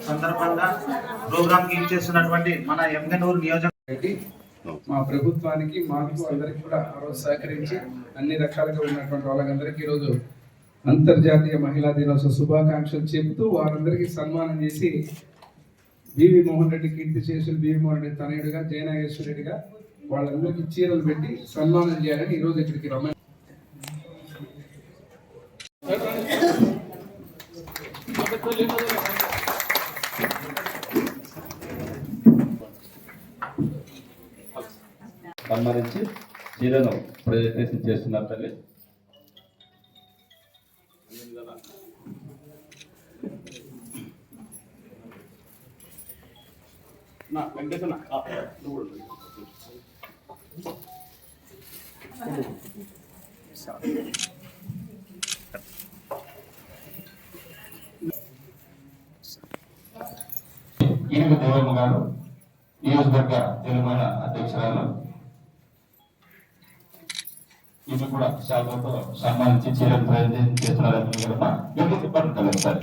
సందర్భంగా ప్రోగ్రామ్ కి ఇచ్చేస్తున్నటువంటి మన ఎంగనూరు నియోజకవర్గ మా ప్రభుత్వానికి మాకు అందరికి కూడా ఆ రోజు సహకరించి అన్ని రకాలుగా ఉన్నటువంటి వాళ్ళందరికీ ఈరోజు అంతర్జాతీయ మహిళా దినోత్సవ శుభాకాంక్షలు చెబుతూ వారందరికీ సన్మానం చేసి బివి మోహన్ రెడ్డి కీర్తి చేసులు బివి మోహన్ రెడ్డి తనయుడిగా జయనాగేశ్వర రెడ్డిగా వాళ్ళందరికీ చీరలు పెట్టి సన్మానం చేయాలని ఈరోజు ఇక్కడికి రమ్మని సన్మానించి చీరను ప్రజెంటేషన్ చేస్తున్నారు తల్లి. ఈయనకు దేవమ్మ గారు నియోజకవర్గ తెలంగాణ అధ్యక్షురాలు, ఇవి కూడా శాఖతో సన్మానించి చీరలు ప్రజెంటేషన్ చేస్తున్నారని కూడా ఎందుకు చెప్పారు సార్.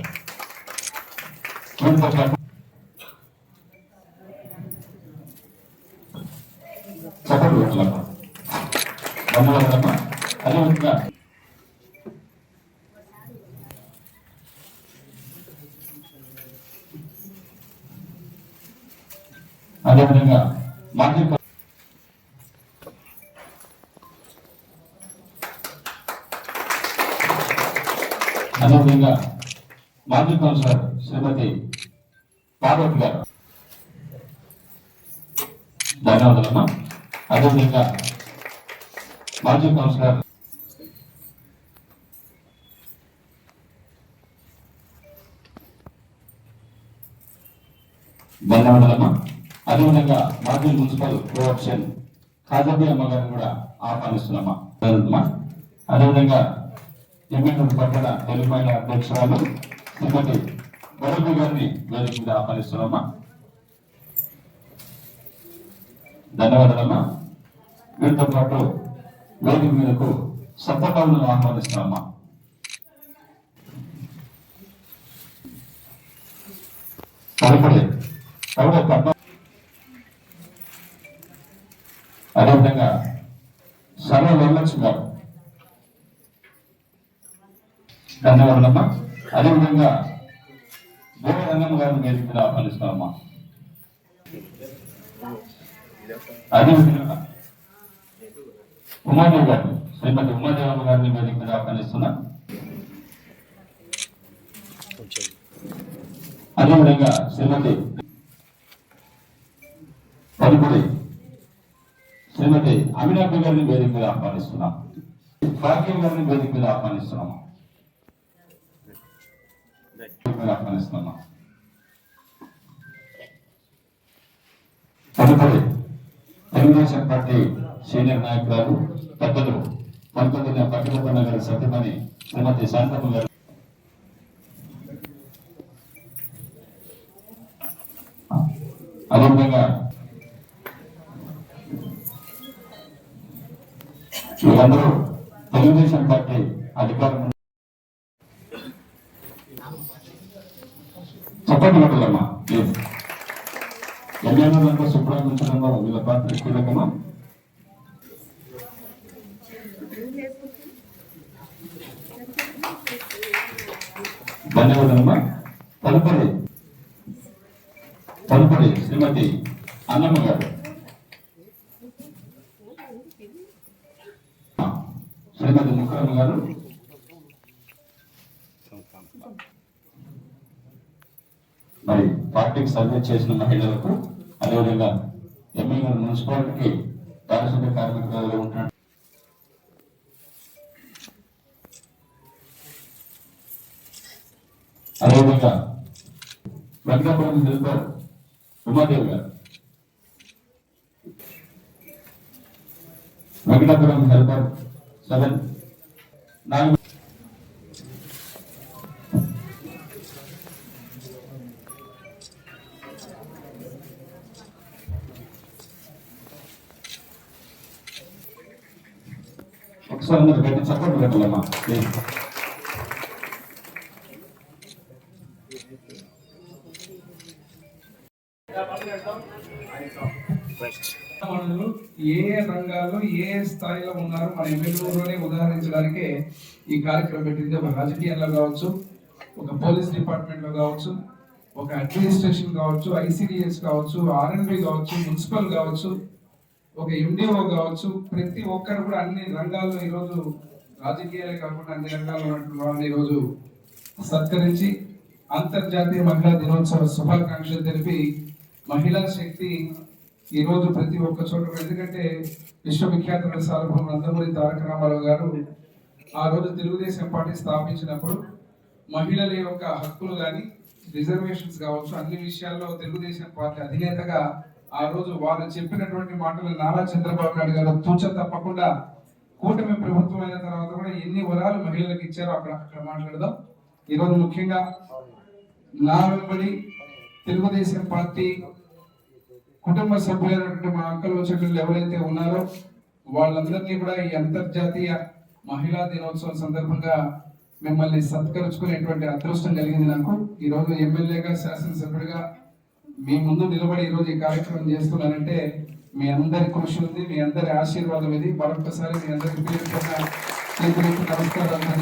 చెప్పండి ధన్యవాదాలమ్మా. అదేవిధంగా మాజీ అదేవిధంగా మాజీ కౌన్సిలర్ శ్రీమతి పార్వతి గారు ధన్యవాదాలమ్మా. అదేవిధంగా మాజీ కౌన్సిలర్ ధన్యవాదాలమ్మా. అదేవిధంగా మాజీ మున్సిపల్ కోఆప్షన్ ఖాజాబీ అమ్మ గారిని కూడా ఆహ్వానిస్తున్నామా. అదేవిధంగా ఎమ్మెల్యే పట్టణ తెలుగుమైన అధ్యక్షురాలు శ్రీమతి గౌరవి గారిని వేదిక మీద ఆహ్వానిస్తున్నామా. ధన్యవాదాలమ్మా. వీరితో పాటు వేదిక మీదకు సత్తకవులను ఆహ్వానిస్తున్నామా. అదేవిధంగా సర్వ వరలక్ష్మి గారు ధన్యవాదాలమ్మా. అదేవిధంగా గోరంగమ్మ గారిని వేదిక మీద ఆహ్వానిస్తామమ్మా. అదేవిధంగా ఉమాదేవి గారు శ్రీమతి ఉమాదేవమ్మ గారిని వేదిక మీద ఆహ్వానిస్తున్నా. అదేవిధంగా శ్రీమతి తదుపరి శ్రీమతి అమినాభి గారిని వేదిక మీద ఆహ్వానిస్తున్నాం. భాగ్యం గారిని వేదిక మీద ఆహ్వానిస్తున్నాము. తదుపరి తెలుగుదేశం పార్టీ సీనియర్ నాయకురాలు పెద్దలు పంతొమ్మిది పట్టిపన్న గారి సతీమణి శ్రీమతి శాంతమ్మ గారు, అదేవిధంగా వీళ్ళందరూ తెలుగుదేశం పార్టీ అధికారం చెప్పండి మాటలమ్మా. ఎమ్మెల్యేలంతా శుభ్రంగా వీళ్ళ పాత్ర కీలకమా. ధన్యవాదాలమ్మా. తదుపరి శ్రీమతి అన్నమ్మ గారు, శ్రీమతి ముఖరమ్మ గారు, మరి పార్టీకి సర్వీస్ చేసిన మహిళలకు, అదేవిధంగా ఎమ్మెల్యే మున్సిపాలిటీకి పారిశుద్ధ్య కార్మికులుగా ఉంటున్నారు. అదేవిధంగా వెంకటాపురం హెల్పర్ ఉమాదేవి గారు, వెంకటాపురం హెల్పర్ 7 ఒకసారి అందరూ గట్టి చప్పట్లు పెట్టాలమ్మా ప్లీజ్. మనలు ఏ రంగాల్లో ఏ స్థాయిలో ఉన్నారు మన ఎమ్మెల్యేలోనే ఉదాహరించడానికే ఈ కార్యక్రమం పెట్టింది. ఒక రాజకీయాల్లో కావచ్చు, ఒక పోలీస్ డిపార్ట్మెంట్ లో కావచ్చు, ఒక అడ్మినిస్ట్రేషన్ కావచ్చు, ఐసిడిఎస్ కావచ్చు, ఆర్ఎన్బి కావచ్చు, మున్సిపల్ కావచ్చు, ఒక ఎండిఓ కావచ్చు, ప్రతి ఒక్కరు కూడా అన్ని రంగాల్లో ఈరోజు రాజకీయాలే కాకుండా అన్ని రంగాల్లో ఉన్నటువంటి వాళ్ళని ఈరోజు సత్కరించి అంతర్జాతీయ మహిళా దినోత్సవ శుభాకాంక్షలు తెలిపి మహిళా శక్తి ఈ రోజు ప్రతి ఒక్క చోట, ఎందుకంటే విశ్వవిఖ్యాత సార్వభౌమ నందమూరి తారక రామారావు గారు ఆ రోజు తెలుగుదేశం పార్టీ స్థాపించినప్పుడు మహిళల యొక్క హక్కులు కానీ రిజర్వేషన్స్ కావచ్చు అన్ని విషయాల్లో తెలుగుదేశం పార్టీ అధినేతగా ఆ రోజు వారు చెప్పినటువంటి మాటలు నారా చంద్రబాబు నాయుడు గారు తూచ తప్పకుండా కూటమి ప్రభుత్వం అయిన తర్వాత కూడా ఎన్ని వరాలు మహిళలకు ఇచ్చారో అక్కడ మాట్లాడదాం. ఈరోజు ముఖ్యంగా నా వెంబడి తెలుగుదేశం పార్టీ కుటుంబ సభ్యులైనటువంటి మా అక్కలు చెల్లెళ్ళు ఎవరైతే ఉన్నారో వాళ్ళందరినీ కూడా ఈ అంతర్జాతీయ మహిళా దినోత్సవం సందర్భంగా మిమ్మల్ని సత్కరించుకునేటువంటి అదృష్టం కలిగింది నాకు. ఈ రోజు ఎమ్మెల్యేగా శాసనసభ్యుడిగా మీ ముందు నిలబడి ఈ రోజు ఈ కార్యక్రమం చేస్తున్నానంటే మీ అందరి కృషి ఉంది, మీ అందరి ఆశీర్వాదం ఇది. మరొకసారి మీ అందరికి పేరు నమస్కారాలు.